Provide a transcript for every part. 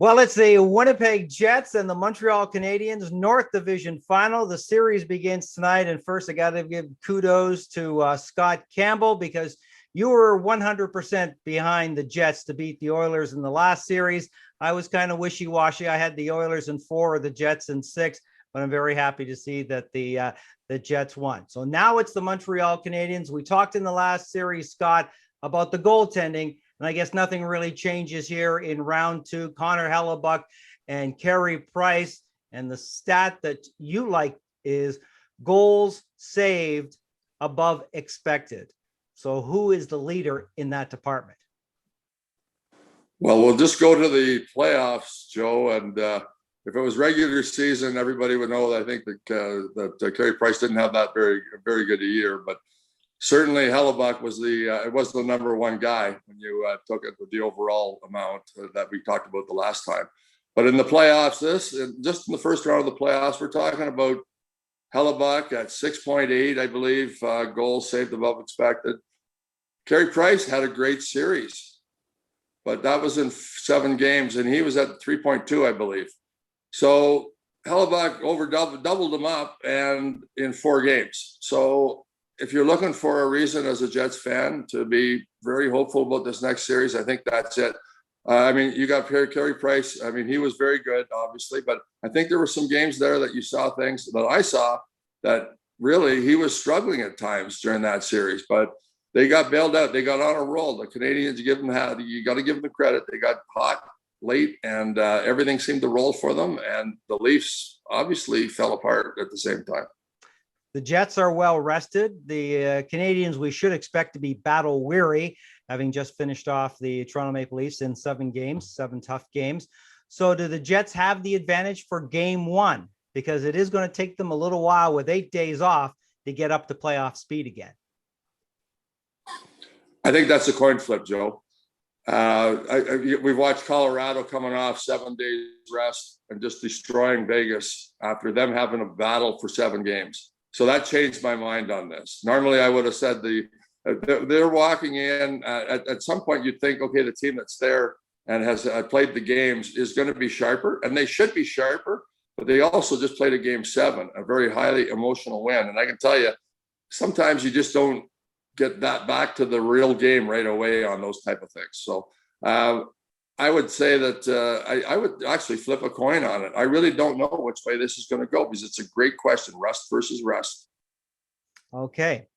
Well, it's the Winnipeg Jets and the Montreal Canadiens North Division Final. The series begins tonight. And first, I got to give kudos to Scott Campbell, because you were 100% behind the Jets to beat the Oilers in the last series. I was kind of wishy-washy. I had the Oilers in 4, the Jets in 6, but I'm very happy to see that the Jets won. So now it's the Montreal Canadiens. We talked in the last series, Scott, about the goaltending. And I guess nothing really changes here in round 2. Connor Hellebuck and Carey Price. And the stat that you like is goals saved above expected. So who is the leader in that department? Well, we'll just go to the playoffs, Joe. And if it was regular season, everybody would know that I think that Carey Price didn't have that very good a year. But certainly, Hellebuck was the number one guy when you took it with the overall amount that we talked about the last time. But in the playoffs, just in the first round of the playoffs, we're talking about Hellebuck at 6.8, I believe, goals saved above expected. Carey Price had a great series, but that was in 7 games, and he was at 3.2, I believe. So Hellebuck doubled him up, and in 4 games. So if you're looking for a reason as a Jets fan to be very hopeful about this next series, I think that's it. You got Carey Price. He was very good, obviously, but I think there were some games there that you saw things that I saw that really he was struggling at times during that series, but they got bailed out. They got on a roll. The Canadiens, you got to give them the credit. They got hot late, and everything seemed to roll for them, and the Leafs obviously fell apart at the same time. The Jets are well rested. The Canadiens, we should expect to be battle weary, having just finished off the Toronto Maple Leafs in 7 games, 7 tough games. So do the Jets have the advantage for game 1? Because it is going to take them a little while with 8 days off to get up to playoff speed again. I think that's a coin flip, Joe. We've watched Colorado coming off 7 days rest and just destroying Vegas after them having a battle for 7 games. So that changed my mind on this. Normally, I would have said they're walking in. At some point, you'd think, okay, the team that's there and has played the games is going to be sharper, and they should be sharper. But they also just played a game 7, a very highly emotional win. And I can tell you, sometimes you just don't get that back to the real game right away on those type of things. So I would say that I would actually flip a coin on it. I really don't know which way this is going to go, because it's a great question, rust versus rest. Okay.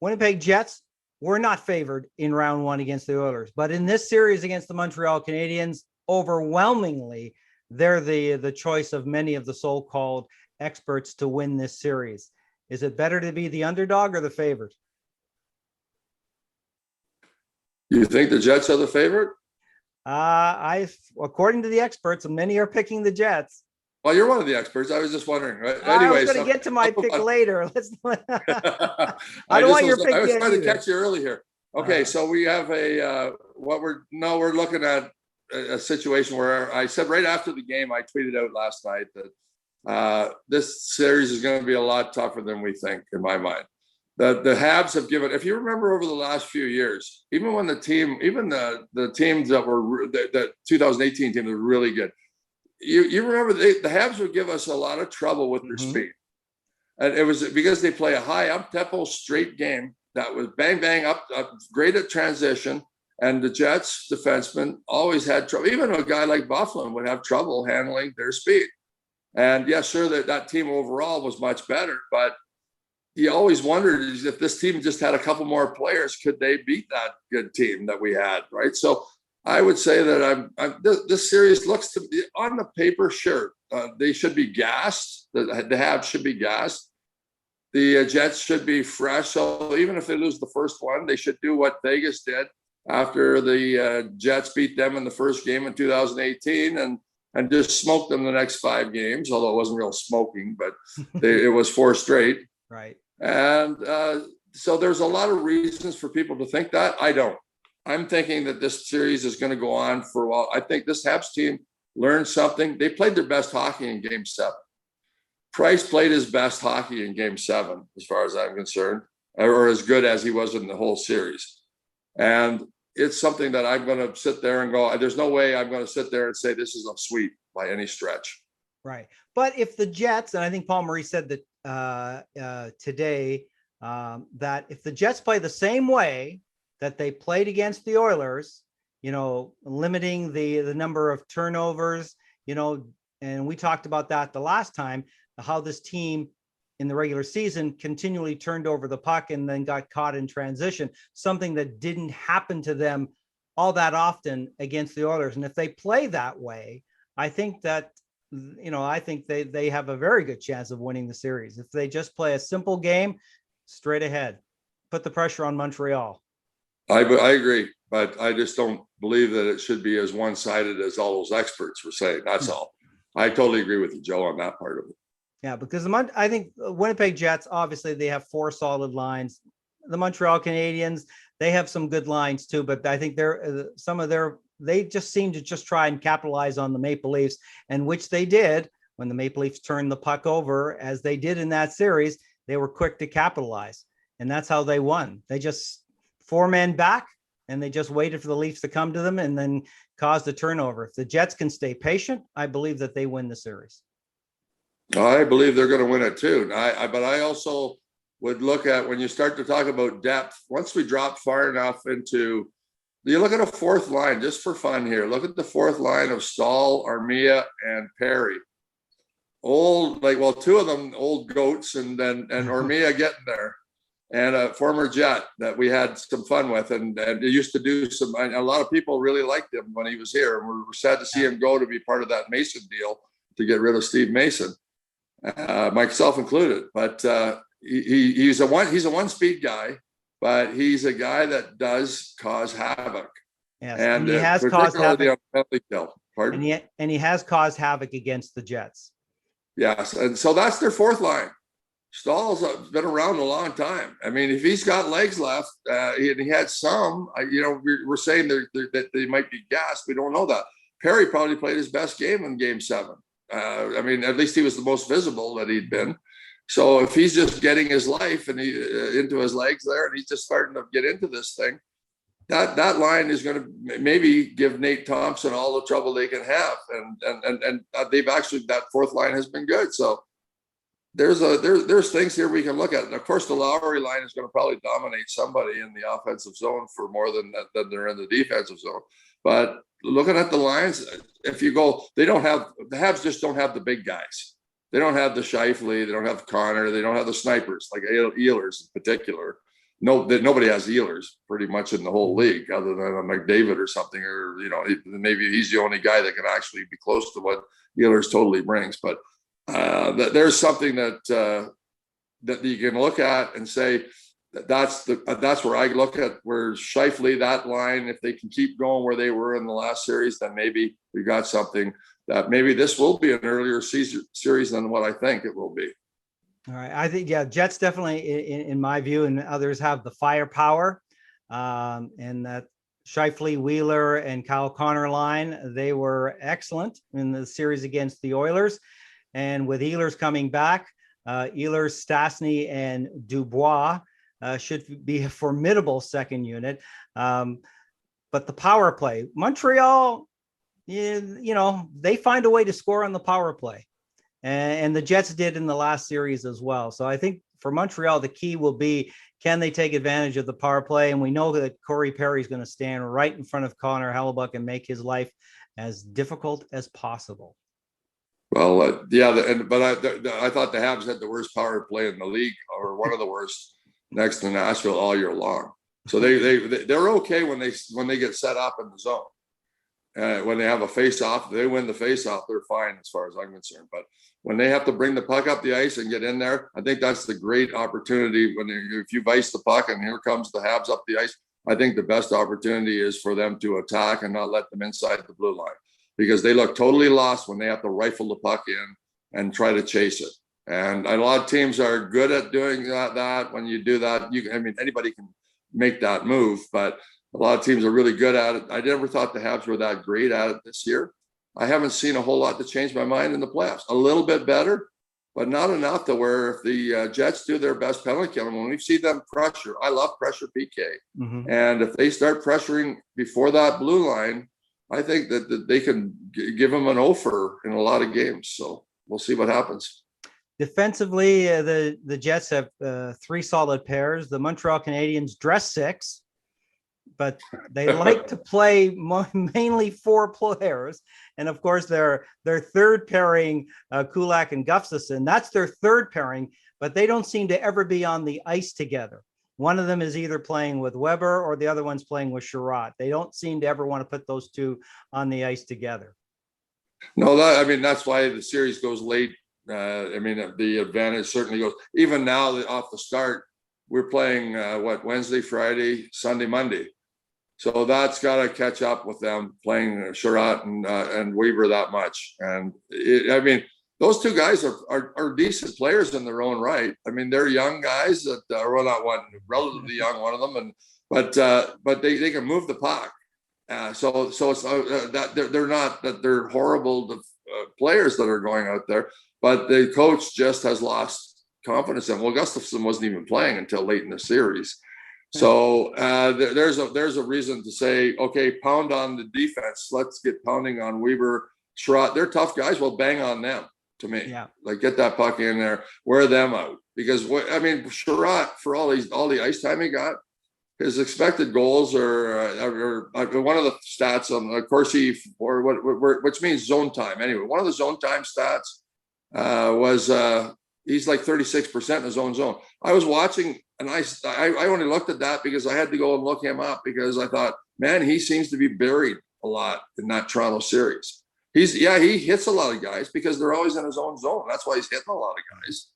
Winnipeg Jets were not favored in round 1 against the Oilers, but in this series against the Montreal Canadiens, overwhelmingly, they're the choice of many of the so-called experts to win this series. Is it better to be the underdog or the favorite? You think the Jets are the favorite? According to the experts, and many are picking the Jets. Well, you're one of the experts. I was just wondering. Right? I was going to get to my pick later. I don't want your pick. I was trying to catch you early here. Okay, so we have we're looking at a situation where I said right after the game, I tweeted out last night that this series is going to be a lot tougher than we think, in my mind. The Habs have given, if you remember over the last few years, even when the teams that were the 2018 team was really good, you remember the Habs would give us a lot of trouble with their speed. And it was because they play a high up-tempo straight game that was bang, bang, up great at transition. And the Jets defensemen always had trouble. Even a guy like Bufflin would have trouble handling their speed. And yeah, sure, that team overall was much better, but you always wondered if this team just had a couple more players, could they beat that good team that we had, right? So I would say that this series looks to be, on the paper, sure, they should be gassed. The Habs should be gassed. The Jets should be fresh. So even if they lose the first one, they should do what Vegas did after the Jets beat them in the first game in 2018 and just smoked them the next 5 games, although it wasn't real smoking, but it was 4 straight. Right. And so there's a lot of reasons for people to think that. I don't. I'm thinking that this series is going to go on for a while. I think this Habs team learned something. They played their best hockey in game 7. Price played his best hockey in game 7, as far as I'm concerned, or as good as he was in the whole series. And it's something that I'm going to sit there and go, there's no way I'm going to sit there and say this is a sweep by any stretch. Right. But if the Jets, and I think Paul Maurice said that today, that if the Jets play the same way that they played against the Oilers, limiting the number of turnovers, and we talked about that the last time, how this team in the regular season continually turned over the puck and then got caught in transition, something that didn't happen to them all that often against the Oilers. And if they play that way, I think that, I think they have a very good chance of winning the series. If they just play a simple game straight ahead, put the pressure on Montreal. I agree, but I just don't believe that it should be as one-sided as all those experts were saying. That's all. I totally agree with you, Joe, on that part of it. Yeah, because I think Winnipeg Jets, obviously they have 4 solid lines. The Montreal Canadiens, they have some good lines too, but I think they just seem to just try and capitalize on the Maple Leafs, and which they did when the Maple Leafs turned the puck over, as they did in that series. They were quick to capitalize, and that's how they won. They just 4-man back, and they just waited for the Leafs to come to them and then caused a turnover. If the Jets can stay patient, I believe that they win the series. I believe they're going to win it too. But I also would look at, when you start to talk about depth, once we drop far enough into, you look at a fourth line, just for fun here. Look at the fourth line of Stahl, Armia, and Perry. Two of them old goats, and Armia getting there, and a former Jet that we had some fun with, and he used to do some. A lot of people really liked him when he was here, and we're sad to see him go to be part of that Mason deal to get rid of Steve Mason, myself included. But he's a one-speed guy, but he's a guy that does cause havoc. Yes, and he has caused havoc. Pardon? And he has caused havoc against the Jets. Yes, and so that's their fourth line. Stahl's been around a long time. I mean, if he's got legs left, and he had some, we're saying that they might be gassed. We don't know that. Perry probably played his best game in Game 7. At least he was the most visible that he'd been. So if he's just getting his life and into his legs there, and he's just starting to get into this thing, that line is going to maybe give Nate Thompson all the trouble they can have. And they've actually, that fourth line has been good. So there's things here we can look at. And of course, the Lowry line is going to probably dominate somebody in the offensive zone for more than they're in the defensive zone. But looking at the lines, if you go, the Habs just don't have the big guys. They don't have the Scheifele, they don't have Connor, they don't have the snipers like Ehlers in particular. Nobody has Ehlers pretty much in the whole league, other than a McDavid or something, or maybe he's the only guy that can actually be close to what Ehlers totally brings. But there's something that you can look at and say that's where I look at where Scheifele, that line, if they can keep going where they were in the last series, then maybe we got something that maybe this will be an earlier series than what I think it will be. All right. I think, Jets definitely, in my view, and others have the firepower, and that Scheifele, Wheeler, and Kyle Connor line, they were excellent in the series against the Oilers. And with Ehlers coming back, Ehlers, Stastny, and Dubois should be a formidable second unit. But the power play, Montreal, they find a way to score on the power play. And the Jets did in the last series as well. So I think for Montreal, the key will be, can they take advantage of the power play? And we know that Corey Perry is going to stand right in front of Connor Hellebuyck and make his life as difficult as possible. Well, but I thought the Habs had the worst power play in the league, or one of the worst, next to Nashville all year long. So they're okay when they get set up in the zone. When they have a face-off, they win the face-off, they're fine as far as I'm concerned. But when they have to bring the puck up the ice and get in there, I think that's the great opportunity. If you ice the puck and here comes the Habs up the ice, I think the best opportunity is for them to attack and not let them inside the blue line, because they look totally lost when they have to rifle the puck in and try to chase it. And a lot of teams are good at doing that. When you do that, anybody can make that move, but a lot of teams are really good at it. I never thought the Habs were that great at it this year. I haven't seen a whole lot to change my mind in the playoffs. A little bit better, but not enough to where if the Jets do their best penalty killing, when we see them pressure, I love pressure PK. Mm-hmm. And if they start pressuring before that blue line, I think that they can give them an offer in a lot of games. So we'll see what happens. Defensively, the Jets have 3 solid pairs. The Montreal Canadiens dress 6, but they like to play mainly 4 players. And of course, their third pairing, Kulak and Gustafsson, that's their third pairing, but they don't seem to ever be on the ice together. One of them is either playing with Weber or the other one's playing with Sherratt. They don't seem to ever want to put those two on the ice together. No, that's why the series goes late. The advantage certainly goes. Even now, off the start, we're playing Wednesday, Friday, Sunday, Monday. So that's got to catch up with them playing Sherratt and Weber that much. And those two guys are decent players in their own right. I mean, they're young guys that are not one, relatively young, one of them, but they can move the puck. So it's that they're not that they're horrible players that are going out there, but the coach just has lost confidence in. Well, Gustafsson wasn't even playing until late in the series. So there's a reason to say, okay, pound on the defense. Let's get pounding on Weber, Sherratt. They're tough guys. Well, bang on them. To me, like get that puck in there, wear them out. Because Sherratt, for all the ice time he got, his expected goals are one of the stats on Corsi which means zone time. Anyway, one of the zone time stats was he's like 36% in his own zone. I was watching and I only looked at that because I had to go and look him up because I thought, man, he seems to be buried a lot in that Toronto series. He hits a lot of guys because they're always in his own zone. That's why he's hitting a lot of guys.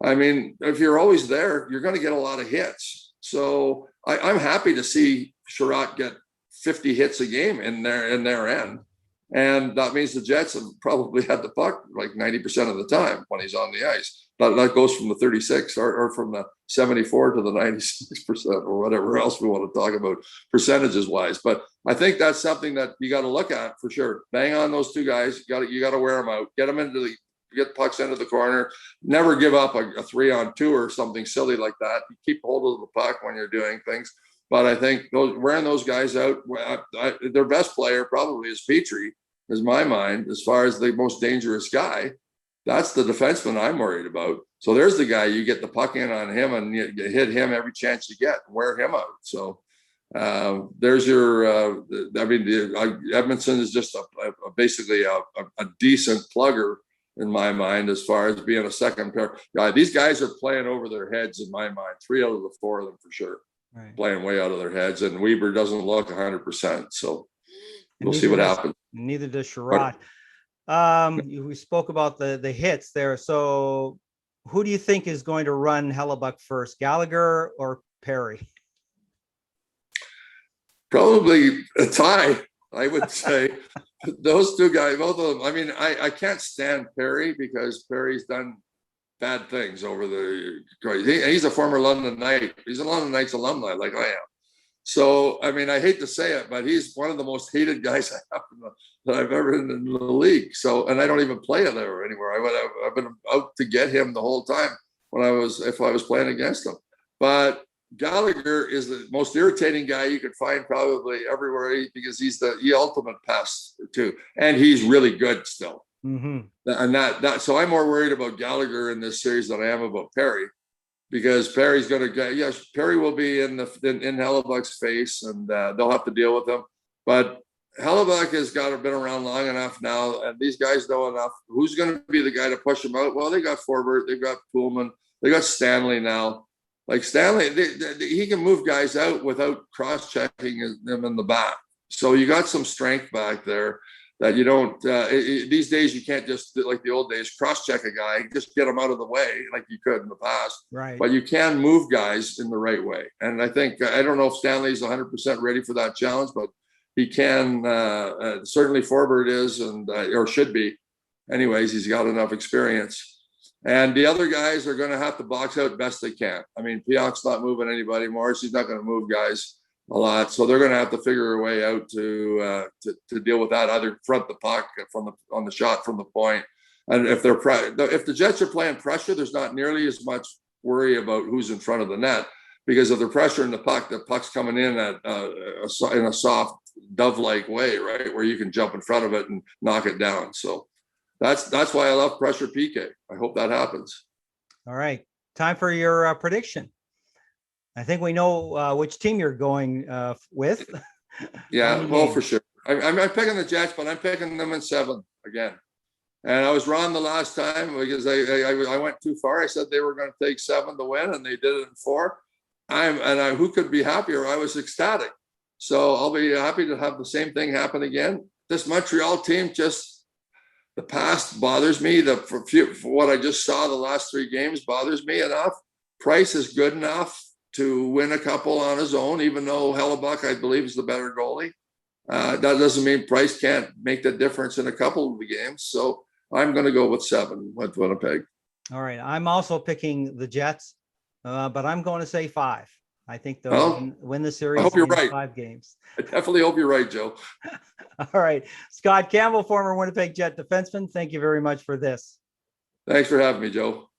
I mean, if you're always there, you're going to get a lot of hits. So I'm happy to see Sherratt get 50 hits a game in their end. And that means the Jets have probably had the puck like 90% of the time when he's on the ice. That goes from the 36 or from the 74 to the 96% or whatever else we want to talk about percentages wise. But I think that's something that you got to look at for sure. Bang on those two guys. You got to wear them out. Get them get pucks into the corner. Never give up a 3-on-2 or something silly like that. You keep hold of the puck when you're doing things. But I think wearing those guys out, their best player probably is Petrie, is my mind, as far as the most dangerous guy. That's the defenseman I'm worried about. So there's the guy, you get the puck in on him and you hit him every chance you get, wear him out. So there's your, Edmondson is just basically a decent plugger in my mind, as far as being a second pair guy. These guys are playing over their heads in my mind. 3 out of the 4 of them for sure, playing way out of their heads. And Weber doesn't look 100%. So we'll see what happens. Neither does Sherratt. We spoke about the hits there. So who do you think is going to run Hellebuck first, Gallagher or Perry? Probably a tie, I would say. Those two guys, both of them. I mean, I can't stand Perry because Perry's done bad things over the. He's a former London Knight. He's a London Knights alumni, like I am. So, I mean, I hate to say it, but he's one of the most hated guys I have that I've ever in the league. So, and I don't even play it there anywhere. I've been out to get him the whole time if I was playing against him. But Gallagher is the most irritating guy you could find probably everywhere because he's the ultimate pest too, and he's really good still. Mm-hmm. And so I'm more worried about Gallagher in this series than I am about Perry. Because Perry's going to get, yes, Perry will be in Hellebuck's face, and they'll have to deal with him. But Hellebuck has been around long enough now, and these guys know enough. Who's going to be the guy to push them out? Well, they got Forbert, they've got Pullman, they got Stanley now. Like Stanley, he can move guys out without cross-checking them in the back. So you got some strength back there that you don't. These days, you can't just, like the old days, cross-check a guy, just get him out of the way like you could in the past. Right. But you can move guys in the right way. And I don't know if Stanley's 100% ready for that challenge, but he can. Certainly, Forbert is, or should be. Anyways, he's got enough experience. And the other guys are going to have to box out best they can. I mean, Pionk's not moving anybody. Morrissey's not going to move guys a lot, so they're going to have to figure a way out to deal with that. Either front the puck on the shot from the point. And if the Jets are playing pressure, there's not nearly as much worry about who's in front of the net, because if they're pressuring the puck's coming in in a soft dove-like way, right, where you can jump in front of it and knock it down. So that's why I love pressure PK. I hope that happens. All right, time for your prediction. I think we know which team you're going with. Yeah, well, for sure. I'm picking the Jets, but I'm picking them in 7 again. And I was wrong the last time because I went too far. I said they were going to take 7 to win, and they did it in 4. Who could be happier? I was ecstatic. So I'll be happy to have the same thing happen again. This Montreal team, just the past bothers me. For what I just saw the last 3 games bothers me enough. Price is good enough to win a couple on his own, even though Hellebuck, I believe, is the better goalie. That doesn't mean Price can't make the difference in a couple of the games. So I'm going to go with 7 with Winnipeg. All right. I'm also picking the Jets, but I'm going to say 5. I think they'll win the series. I hope you're right. 5 games. I definitely hope you're right, Joe. All right. Scott Campbell, former Winnipeg Jet defenseman. Thank you very much for this. Thanks for having me, Joe.